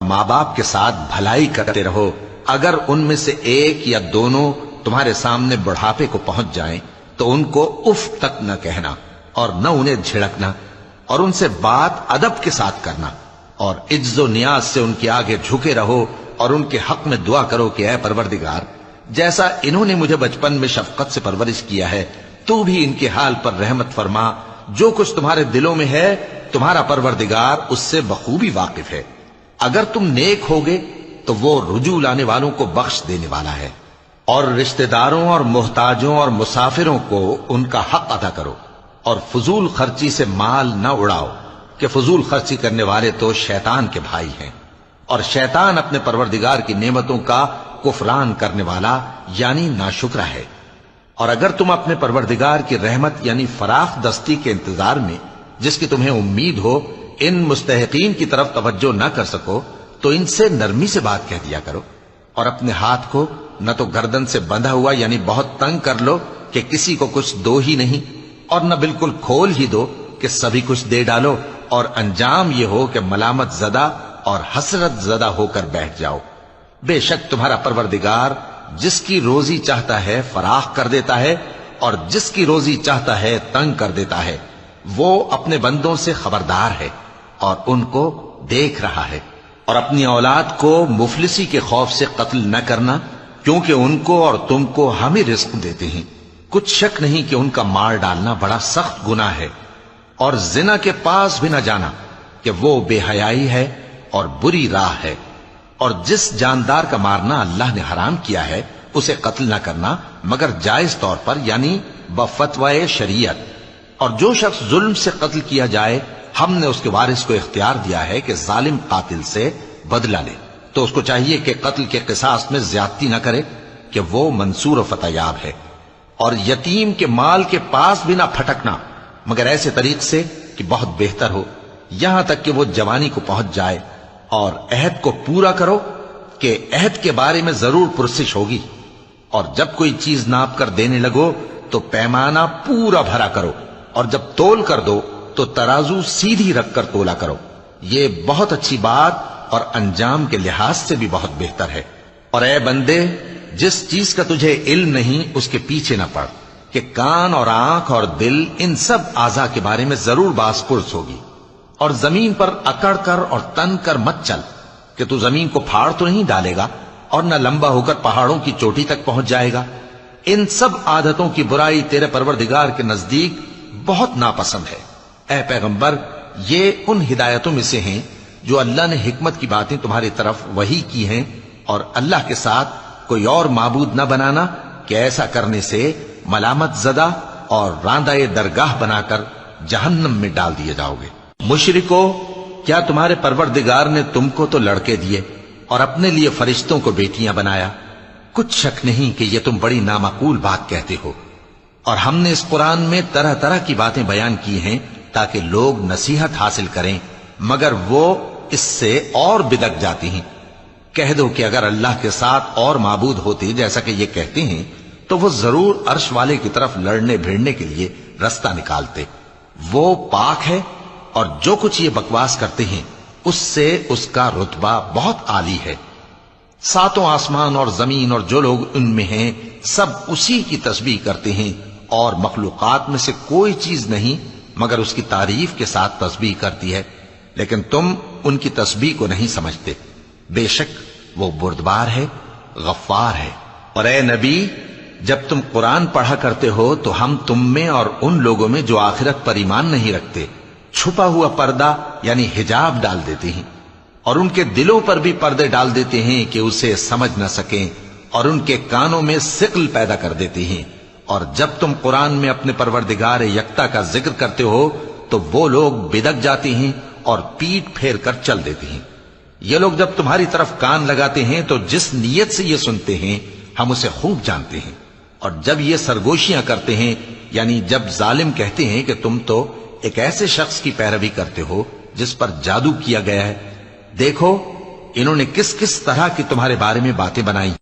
ماں باپ کے ساتھ بھلائی کرتے رہو۔ اگر ان میں سے ایک یا دونوں تمہارے سامنے بڑھاپے کو پہنچ جائیں تو ان کو اف تک نہ کہنا اور نہ انہیں جھڑکنا، اور ان سے بات ادب کے ساتھ کرنا، اور عجز و نیاز سے ان کے آگے جھکے رہو اور ان کے حق میں دعا کرو کہ اے پروردگار، جیسا انہوں نے مجھے بچپن میں شفقت سے پرورش کیا ہے تو بھی ان کے حال پر رحمت فرما۔ جو کچھ تمہارے دلوں میں ہے تمہارا پروردگار اس سے بخوبی واقف ہے۔ اگر تم نیک ہوگے تو وہ رجوع لانے والوں کو بخش دینے والا ہے۔ اور رشتہ داروں اور محتاجوں اور مسافروں کو ان کا حق ادا کرو، اور فضول خرچی سے مال نہ اڑاؤ کہ فضول خرچی کرنے والے تو شیطان کے بھائی ہیں، اور شیطان اپنے پروردگار کی نعمتوں کا کفران کرنے والا یعنی ناشکرا ہے۔ اور اگر تم اپنے پروردگار کی رحمت یعنی فراخ دستی کے انتظار میں جس کی تمہیں امید ہو ان مستحقین کی طرف توجہ نہ کر سکو تو ان سے نرمی سے بات کہہ دیا کرو، اور اپنے ہاتھ کو نہ تو گردن سے بندھا ہوا یعنی بہت تنگ کر لو کہ کسی کو کچھ دو ہی نہیں، اور نہ بالکل کھول ہی دو کہ سبھی کچھ دے ڈالو، اور انجام یہ ہو کہ ملامت زدہ اور حسرت زدہ ہو کر بیٹھ جاؤ۔ بے شک تمہارا پروردگار جس کی روزی چاہتا ہے فراخ کر دیتا ہے، اور جس کی روزی چاہتا ہے تنگ کر دیتا ہے۔ وہ اپنے بندوں سے خبردار ہے اور ان کو دیکھ رہا ہے۔ اور اپنی اولاد کو مفلسی کے خوف سے قتل نہ کرنا، کیونکہ ان کو اور تم کو ہم ہی رزق دیتے ہیں۔ کچھ شک نہیں کہ ان کا مار ڈالنا بڑا سخت گناہ ہے۔ اور زنا کے پاس بھی نہ جانا کہ وہ بے حیائی ہے اور بری راہ ہے۔ اور جس جاندار کا مارنا اللہ نے حرام کیا ہے اسے قتل نہ کرنا مگر جائز طور پر یعنی بفتوائے شریعت۔ اور جو شخص ظلم سے قتل کیا جائے ہم نے اس کے وارث کو اختیار دیا ہے کہ ظالم قاتل سے بدلہ لے، تو اس کو چاہیے کہ قتل کے قصاص میں زیادتی نہ کرے کہ وہ منصور و فتح یاب ہے۔ اور یتیم کے مال کے پاس بھی نہ پھٹکنا مگر ایسے طریق سے کہ بہت بہتر ہو، یہاں تک کہ وہ جوانی کو پہنچ جائے۔ اور عہد کو پورا کرو کہ عہد کے بارے میں ضرور پرسش ہوگی۔ اور جب کوئی چیز ناپ کر دینے لگو تو پیمانہ پورا بھرا کرو، اور جب تول کر دو تو ترازو سیدھی رکھ کر تولا کرو۔ یہ بہت اچھی بات اور انجام کے لحاظ سے بھی بہت بہتر ہے۔ اور اے بندے، جس چیز کا تجھے علم نہیں اس کے پیچھے نہ پڑ کہ کان اور آنکھ اور دل ان سب اعضاء کے بارے میں ضرور باز پرس ہوگی۔ اور زمین پر اکڑ کر اور تن کر مت چل کہ تو زمین کو پھاڑ تو نہیں ڈالے گا اور نہ لمبا ہو کر پہاڑوں کی چوٹی تک پہنچ جائے گا۔ ان سب عادتوں کی برائی تیرے پروردگار کے نزدیک بہت ناپسند ہے۔ اے پیغمبر، یہ ان ہدایتوں میں سے ہیں جو اللہ نے حکمت کی باتیں تمہاری طرف وحی کی ہیں، اور اللہ کے ساتھ کوئی اور معبود نہ بنانا کہ ایسا کرنے سے ملامت زدہ اور راندہ درگاہ بنا کر جہنم میں ڈال دیے جاؤ گے۔ مشرکو، کیا تمہارے پروردگار نے تم کو تو لڑکے دیے اور اپنے لیے فرشتوں کو بیٹیاں بنایا؟ کچھ شک نہیں کہ یہ تم بڑی نامعقول بات کہتے ہو۔ اور ہم نے اس قرآن میں طرح طرح کی باتیں بیان کی ہیں تاکہ لوگ نصیحت حاصل کریں، مگر وہ اس سے اور بدک جاتی ہیں۔ کہہ دو کہ اگر اللہ کے ساتھ اور معبود ہوتے جیسا کہ یہ کہتے ہیں تو وہ ضرور عرش والے کی طرف لڑنے بھیڑنے کے لیے رستہ نکالتے۔ وہ پاک ہے اور جو کچھ یہ بکواس کرتے ہیں اس سے اس کا رتبہ بہت عالی ہے۔ ساتوں آسمان اور زمین اور جو لوگ ان میں ہیں سب اسی کی تسبیح کرتے ہیں، اور مخلوقات میں سے کوئی چیز نہیں مگر اس کی تعریف کے ساتھ تسبیح کرتی ہے، لیکن تم ان کی تسبیح کو نہیں سمجھتے۔ بے شک وہ بردبار ہے، غفار ہے۔ اور اے نبی، جب تم قرآن پڑھا کرتے ہو تو ہم تم میں اور ان لوگوں میں جو آخرت پر ایمان نہیں رکھتے چھپا ہوا پردہ یعنی حجاب ڈال دیتے ہیں، اور ان کے دلوں پر بھی پردے ڈال دیتے ہیں کہ اسے سمجھ نہ سکیں، اور ان کے کانوں میں ثقل پیدا کر دیتے ہیں۔ اور جب تم قرآن میں اپنے پروردگار یکتا کا ذکر کرتے ہو تو وہ لوگ بدک جاتے ہیں اور پیٹ پھیر کر چل دیتے ہیں۔ یہ لوگ جب تمہاری طرف کان لگاتے ہیں تو جس نیت سے یہ سنتے ہیں ہم اسے خوب جانتے ہیں، اور جب یہ سرگوشیاں کرتے ہیں یعنی جب ظالم کہتے ہیں کہ تم تو ایک ایسے شخص کی پیروی کرتے ہو جس پر جادو کیا گیا ہے، دیکھو انہوں نے کس کس طرح کی تمہارے بارے میں باتیں بنائی۔